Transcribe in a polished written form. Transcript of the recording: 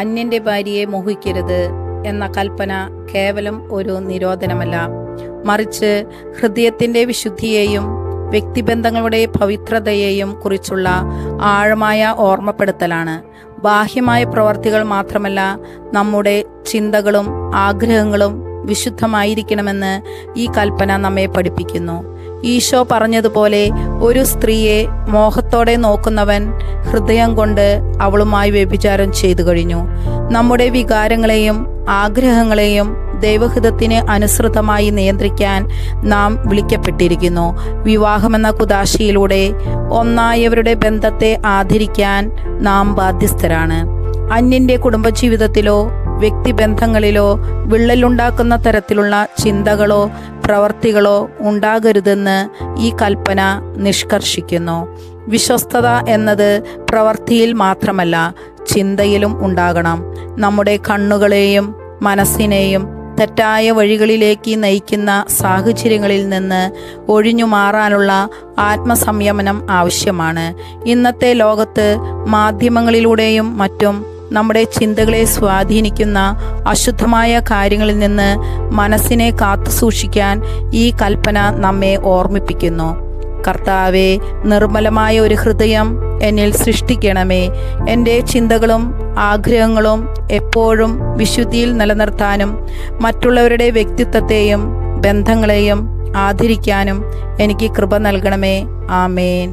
അന്യന്റെ ഭാര്യയെ മോഹിക്കരുത് എന്ന കൽപ്പന കേവലം ഒരു നിരോധനമല്ല, മറിച്ച് ഹൃദയത്തിന്റെ വിശുദ്ധിയെയും വ്യക്തിബന്ധങ്ങളുടെ പവിത്രതയെയും കുറിച്ചുള്ള ആഴമായ ഓർമ്മപ്പെടുത്തലാണ്. ബാഹ്യമായ പ്രവർത്തികൾ മാത്രമല്ല, നമ്മുടെ ചിന്തകളും ആഗ്രഹങ്ങളും വിശുദ്ധമായിരിക്കണമെന്ന് ഈ കൽപ്പന നമ്മെ പഠിപ്പിക്കുന്നു. ഈശോ പറഞ്ഞതുപോലെ, ഒരു സ്ത്രീയെ മോഹത്തോടെ നോക്കുന്നവൻ ഹൃദയം കൊണ്ട് അവളുമായി വ്യഭിചാരം ചെയ്തു കഴിഞ്ഞു. നമ്മുടെ വികാരങ്ങളെയും ആഗ്രഹങ്ങളെയും ദൈവഹിതത്തിന് അനുസൃതമായി നിയന്ത്രിക്കാൻ നാം വിളിക്കപ്പെട്ടിരിക്കുന്നു. വിവാഹമെന്ന കുദാശയിലൂടെ ഒന്നായവരുടെ ബന്ധത്തെ ആദരിക്കാൻ നാം ബാധ്യസ്ഥരാണ്. അന്യന്റെ കുടുംബജീവിതത്തിലോ വ്യക്തിബന്ധങ്ങളിലോ വിള്ളലുണ്ടാക്കുന്ന തരത്തിലുള്ള ചിന്തകളോ പ്രവർത്തികളോ ഉണ്ടാകരുതെന്ന് ഈ കൽപ്പന നിഷ്കർഷിക്കുന്നു. വിശ്വസ്തത എന്നത് പ്രവൃത്തിയിൽ മാത്രമല്ല, ചിന്തയിലും ഉണ്ടാകണം. നമ്മുടെ കണ്ണുകളെയും മനസ്സിനെയും തെറ്റായ വഴികളിലേക്ക് നയിക്കുന്ന സാഹചര്യങ്ങളിൽ നിന്ന് ഒഴിഞ്ഞു മാറാനുള്ള ആത്മസംയമനം ആവശ്യമാണ്. ഇന്നത്തെ ലോകത്ത് മാധ്യമങ്ങളിലൂടെയും മറ്റും നമ്മുടെ ചിന്തകളെ സ്വാധീനിക്കുന്ന അശുദ്ധമായ കാര്യങ്ങളിൽ നിന്ന് മനസ്സിനെ കാത്തുസൂക്ഷിക്കാൻ ഈ കൽപ്പന നമ്മെ ഓർമ്മിപ്പിക്കുന്നു. കർത്താവേ, നിർമ്മലമായ ഒരു ഹൃദയം എന്നിൽ സൃഷ്ടിക്കണമേ. എൻ്റെ ചിന്തകളും ആഗ്രഹങ്ങളും എപ്പോഴും വിശുദ്ധിയിൽ നിലനിർത്താനും മറ്റുള്ളവരുടെ വ്യക്തിത്വത്തെയും ബന്ധങ്ങളെയും ആദരിക്കാനും എനിക്ക് കൃപ നൽകണമേ. ആമേൻ.